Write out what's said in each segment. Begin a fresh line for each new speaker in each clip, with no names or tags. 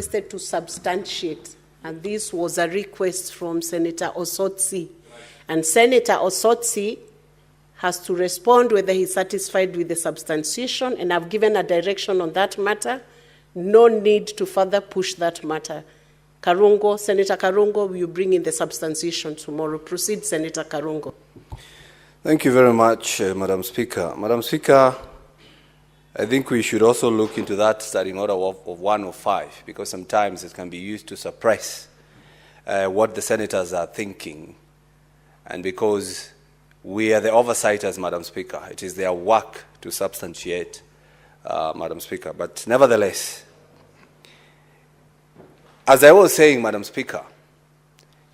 requested to substantiate, and this was a request from Senator Osotsi. And Senator Osotsi has to respond whether he's satisfied with the substantiation, and I've given a direction on that matter. No need to further push that matter. Karungo, Senator Karungo, will you bring in the substantiation tomorrow? Proceed, Senator Karungo.
Thank you very much, Madam Speaker. Madam Speaker, I think we should also look into that starting order of 105, because sometimes it can be used to suppress what the senators are thinking. And because we are the oversights, Madam Speaker, it is their work to substantiate, Madam Speaker. But nevertheless, as I was saying, Madam Speaker,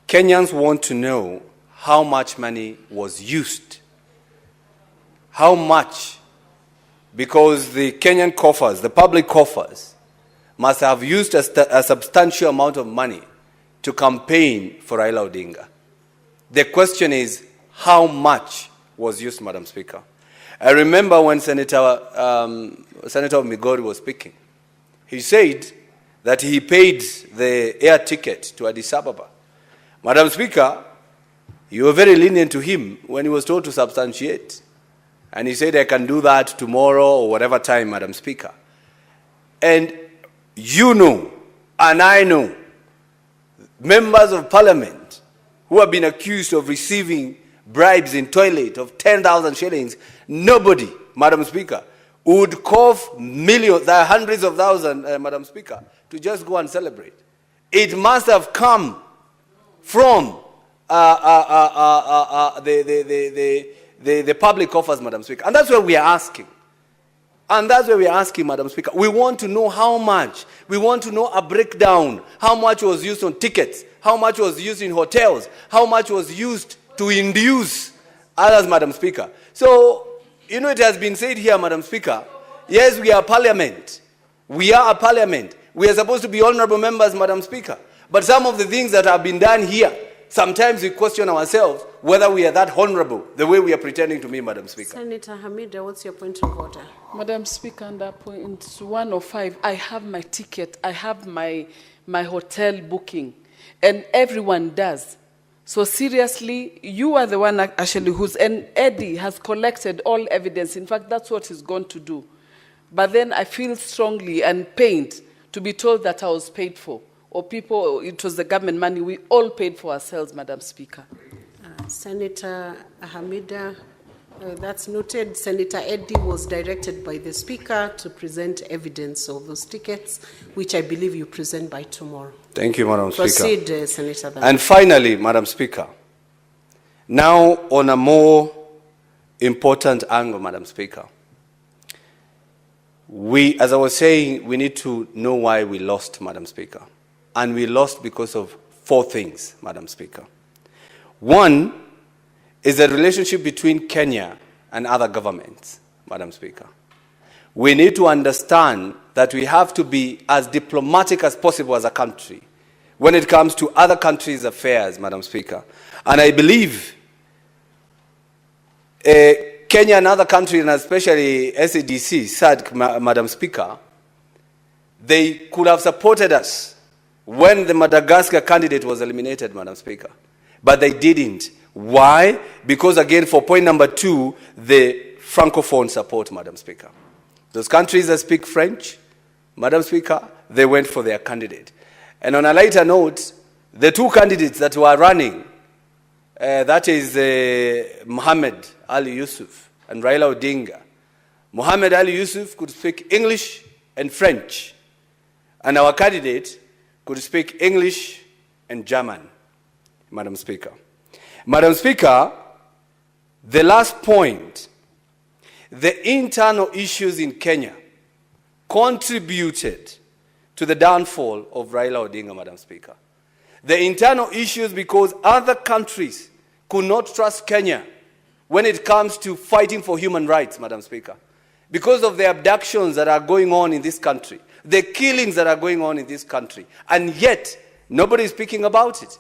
Kenyans want to know how much money was used. How much? Because the Kenyan coffers, the public coffers, must have used a substantial amount of money to campaign for Raila Odinga. The question is, how much was used, Madam Speaker? I remember when Senator Migori was speaking. He said that he paid the air ticket to Addis Ababa. Madam Speaker, you were very lenient to him when he was told to substantiate. And he said, I can do that tomorrow or whatever time, Madam Speaker. And you know, and I know, members of parliament who have been accused of receiving bribes in toilet of 10,000 shillings, nobody, Madam Speaker, would cough millions, there are hundreds of thousands, Madam Speaker, to just go and celebrate. It must have come from the public coffers, Madam Speaker. And that's what we are asking. And that's what we are asking, Madam Speaker. We want to know how much. We want to know a breakdown. How much was used on tickets? How much was used in hotels? How much was used to induce others, Madam Speaker? So, you know, it has been said here, Madam Speaker, yes, we are parliament. We are a parliament. We are supposed to be honorable members, Madam Speaker. But some of the things that have been done here, sometimes we question ourselves whether we are that honorable the way we are pretending to be, Madam Speaker.
Senator Hamida, what's your point of order?
Madam Speaker, under point 105, I have my ticket, I have my hotel booking, and everyone does. So seriously, you are the one actually and Eddie has collected all evidence. In fact, that's what he's going to do. But then I feel strongly and pained to be told that I was paid for. Or people, it was the government money. We all paid for ourselves, Madam Speaker.
Senator Hamida, that's noted. Senator Eddie was directed by the Speaker to present evidence of those tickets, which I believe you present by tomorrow.
Thank you, Madam Speaker.
Proceed, Senator.
And finally, Madam Speaker, now on a more important angle, Madam Speaker, as I was saying, we need to know why we lost, Madam Speaker. And we lost because of 4 things, Madam Speaker. One is the relationship between Kenya and other governments, Madam Speaker. We need to understand that we have to be as diplomatic as possible as a country when it comes to other countries' affairs, Madam Speaker. And I believe Kenya and other countries, and especially SADC, SADC, Madam Speaker, they could have supported us when the Madagascar candidate was eliminated, Madam Speaker. But they didn't. Why? Because, again, for point number 2, the Francophone support, Madam Speaker. Those countries that speak French, Madam Speaker, they went for their candidate. And on a lighter note, the 2 candidates that were running, that is Mohamed Ali Yusuf and Raila Odinga. Mohamed Ali Yusuf could speak English and French. And our candidate could speak English and German, Madam Speaker. Madam Speaker, the last point, the internal issues in Kenya contributed to the downfall of Raila Odinga, Madam Speaker. The internal issues because other countries could not trust Kenya when it comes to fighting for human rights, Madam Speaker. Because of the abductions that are going on in this country, the killings that are going on in this country, and yet nobody is speaking about it.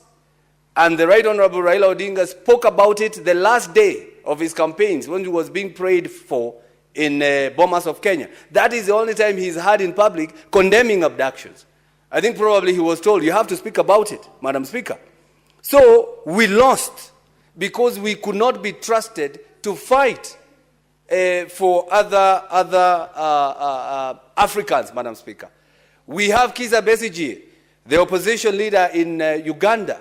And the Right Honorable Raila Odinga spoke about it the last day of his campaigns when he was being prayed for in Bomas of Kenya. That is the only time he's had in public condemning abductions. I think probably he was told, you have to speak about it, Madam Speaker. So we lost because we could not be trusted to fight for other Africans, Madam Speaker. We have Kizza Besigye, the opposition leader in Uganda.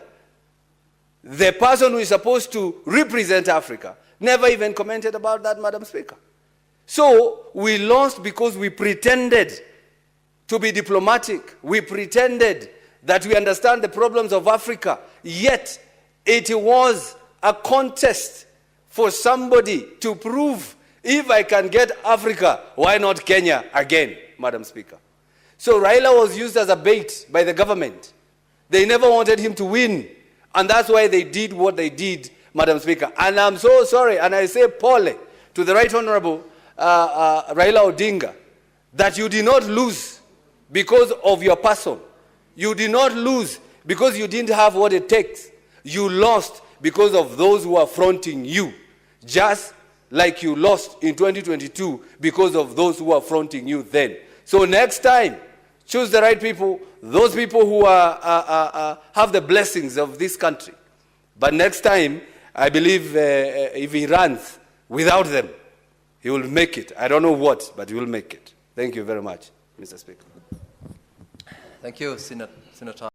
The person who is supposed to represent Africa never even commented about that, Madam Speaker. So we lost because we pretended to be diplomatic. We pretended that we understand the problems of Africa. Yet it was a contest for somebody to prove, if I can get Africa, why not Kenya again, Madam Speaker? So Raila was used as a bait by the government. They never wanted him to win. And that's why they did what they did, Madam Speaker. And I'm so sorry, and I say pole to the Right Honorable Raila Odinga, that you did not lose because of your person. You did not lose because you didn't have what it takes. You lost because of those who are fronting you, just like you lost in 2022 because of those who are fronting you then. So next time, choose the right people, those people who have the blessings of this country. But next time, I believe if he runs without them, he will make it. I don't know what, but he will make it. Thank you very much, Mr. Speaker.
Thank you, Senator.